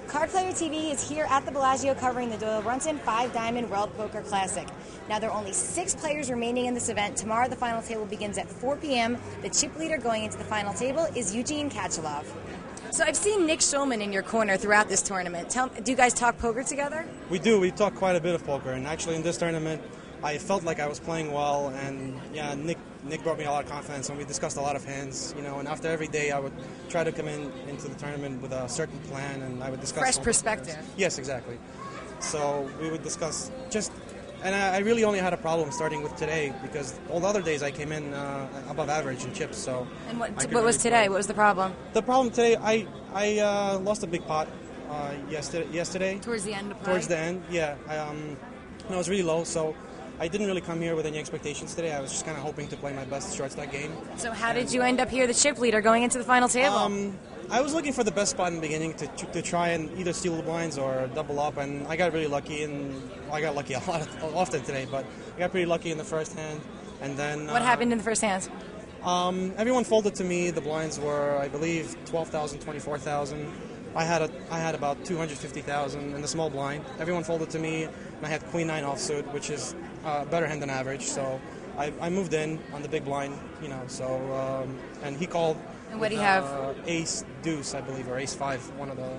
Card Player TV is here at the Bellagio covering the Doyle Brunson 5-Diamond World Poker Classic. Now, there are only 6 players remaining in this event. Tomorrow, the final table begins at 4 p.m. The chip leader going into the final table is Eugene Kachalov. So I've seen Nick Schulman in your corner throughout this tournament. Do you guys talk poker together? We do. We talk quite a bit of poker, and actually in this tournament, I felt like I was playing well, and yeah, Nick brought me a lot of confidence, and we discussed a lot of hands, and after every day I would try to come into the tournament with a certain plan, and I would discuss fresh perspective. Yes, exactly. So we would discuss and I really only had a problem starting with today, because all the other days I came in above average in chips. So. And what was today? What was the problem? The problem today, I lost a big pot yesterday. Towards the end of play? Towards the end, yeah. I was really low, so I didn't really come here with any expectations today. I was just kind of hoping to play my best short stack game. So how did you end up here, the chip leader, going into the final table? I was looking for the best spot in the beginning to try and either steal the blinds or double up, and I got really lucky. I got lucky often today, but I got pretty lucky in the first hand. And then what happened in the first hand? Everyone folded to me. The blinds were, I believe, 12,000, 24,000. I had about 250,000 in the small blind. Everyone folded to me, and I had Queen 9 offsuit, which is a better hand than average. So I moved in on the big blind, So and he called. And what do you have? Ace Deuce, I believe, or Ace 5, one of the.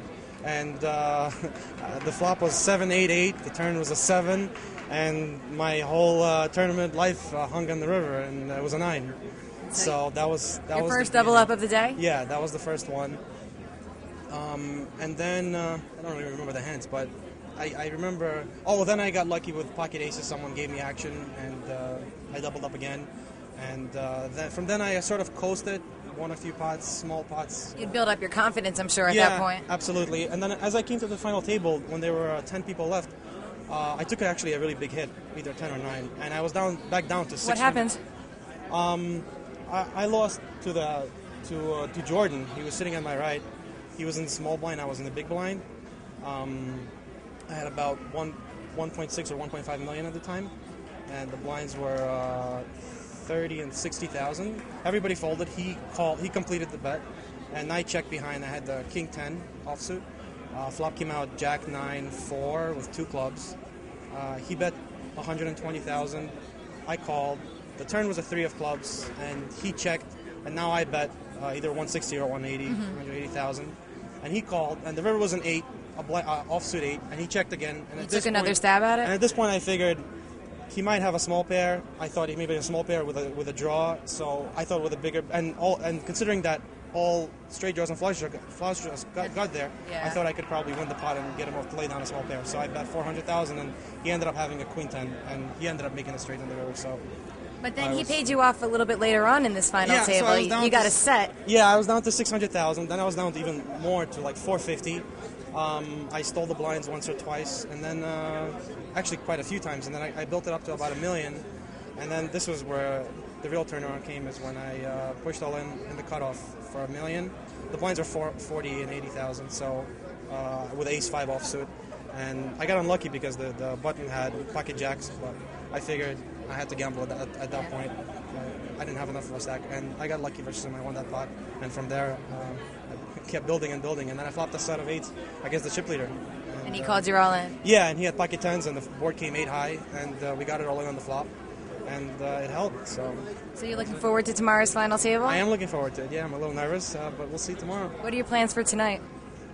And the flop was 7-8-8. The turn was a 7, and my whole tournament life hung on the river, and it was a 9. So that was your first double up of the day. Yeah, that was the first one. And then, I don't really remember the hands, but I remember, then I got lucky with pocket aces. Someone gave me action, and I doubled up again. And from then I sort of coasted, won a few pots, small pots. You'd build up your confidence, I'm sure, at that point. Yeah, absolutely. And then as I came to the final table, when there were 10 people left, I took actually a really big hit, either 10 or 9, and I was back down to 6. What happened? I lost to Jordan. He was sitting on my right. He was in the small blind, I was in the big blind. I had about 1.6 or 1.5 million at the time, and the blinds were 30 and 60,000. Everybody folded. He completed the bet, and I checked behind. I had the King 10 offsuit. Flop came out Jack 9-4 with 2 clubs. He bet 120,000. I called. The turn was a 3 of clubs, and he checked, and now I bet either 160 or 180, 180,000. And he called, and the river was an 8, offsuit 8, and he checked again. And he took another stab at it? And at this point I figured he might have a small pair. I thought he maybe a small pair with a draw, so I thought with a bigger, and considering that all straight draws and flush draws got there, yeah. I thought I could probably win the pot and get him off to lay down a small pair. So I bet 400,000, and he ended up having a Queen 10, and he ended up making a straight on the river, so... But then he paid you off a little bit later on in this final table. So you got a set. Yeah, I was down to 600,000. Then I was down to even more, to like 450. I stole the blinds once or twice, and then actually quite a few times. And then I built it up to about $1 million. And then this was where the real turnaround came, is when I pushed all in the cutoff for $1 million. The blinds are 40 and 80,000. So with Ace 5 offsuit, and I got unlucky because the button had pocket jacks, but I figured I had to gamble at that point. I didn't have enough for a stack, and I got lucky versus him. I won that pot, and from there, I kept building and building, and then I flopped a set of 8s against the chip leader. And he called you all in? Yeah, and he had pocket 10s, and the board came 8 high, and we got it all in on the flop, and it held. So you're looking forward to tomorrow's final table? I am looking forward to it, yeah. I'm a little nervous, but we'll see tomorrow. What are your plans for tonight?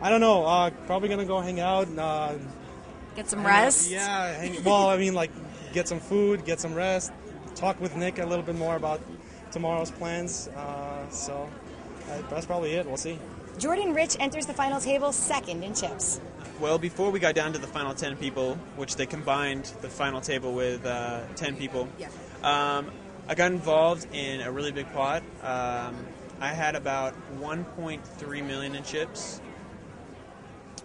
I don't know. Probably going to go hang out. Get some rest? Get some food, get some rest, talk with Nick a little bit more about tomorrow's plans. So that's probably it. We'll see. Jordan Rich enters the final table second in chips. Well, before we got down to the final 10 people, which they combined the final table with 10 people, yeah. I got involved in a really big pot. I had about 1.3 million in chips.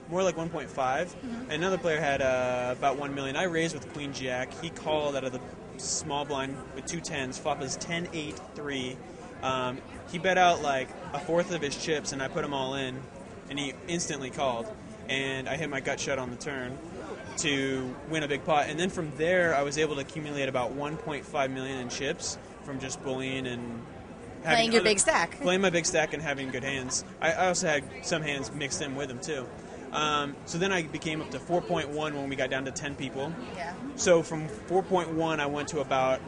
More like 1.5. And another player had about 1 million. I raised with Queen Jack. He called out of the small blind with 2 10s. Flop was 10-8-3. He bet out like a fourth of his chips, and I put them all in, and he instantly called. And I hit my gut shut on the turn to win a big pot. And then from there, I was able to accumulate about 1.5 million in chips from just bullying and playing your big stack. Playing my big stack and having good hands. I also had some hands mixed in with them too. So then I became up to 4.1 when we got down to 10 people. Yeah. So from 4.1, I went to about,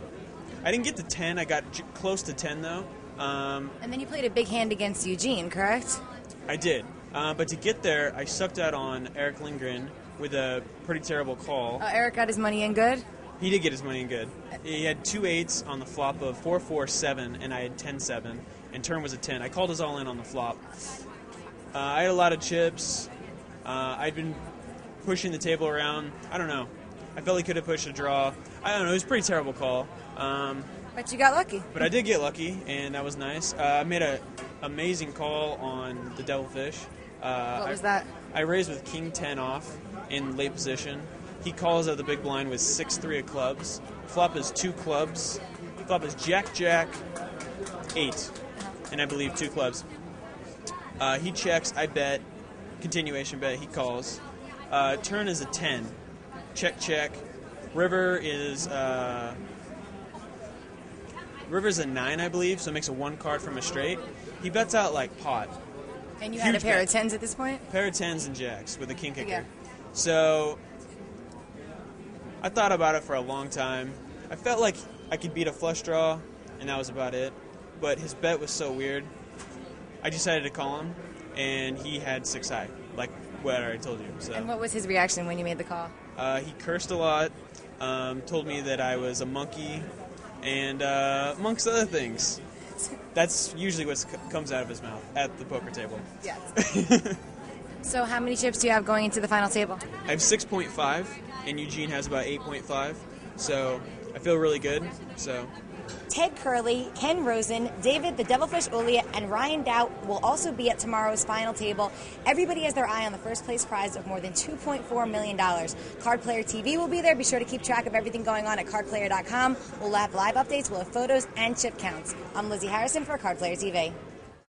I didn't get to 10. I got close to 10, though. And then you played a big hand against Eugene, correct? I did. But to get there, I sucked out on Eric Lindgren with a pretty terrible call. Eric got his money in good? He did get his money in good. He had 2 8s on the flop of 4-4-7, and I had 10-7, and turn was a 10. I called his all in on the flop. I had a lot of chips. I'd been pushing the table around. I don't know. I felt he could have pushed a draw. I don't know. It was a pretty terrible call. But you got lucky. But I did get lucky, and that was nice. I made an amazing call on the Devilfish. What was that? I raised with King 10 off in late position. He calls out the big blind with 6-3 of clubs. Flop is 2 clubs. Flop is Jack, 8, and I believe 2 clubs. He checks. I bet. Continuation bet. He calls. Turn is a 10. Check, check. River is River's a 9, I believe, so it makes a 1 card from a straight. He bets out like pot. And you had a Huge pair bet. of 10s at this point? Pair of 10s and jacks with a king kicker. Yeah. So I thought about it for a long time. I felt like I could beat a flush draw, and that was about it. But his bet was so weird. I decided to call him, and he had 6 high, like what I already told you. So. And what was his reaction when you made the call? He cursed a lot, told me that I was a monkey, and amongst other things. That's usually what comes out of his mouth at the poker table. Yes. So how many chips do you have going into the final table? I have 6.5, and Eugene has about 8.5, so I feel really good. So Ted Curley, Ken Rosen, David the Devilfish Ulia, and Ryan Doubt will also be at tomorrow's final table. Everybody has their eye on the first place prize of more than $2.4 million. Card Player TV will be there. Be sure to keep track of everything going on at cardplayer.com. We'll have live updates, we'll have photos and chip counts. I'm Lizzie Harrison for Card Player TV.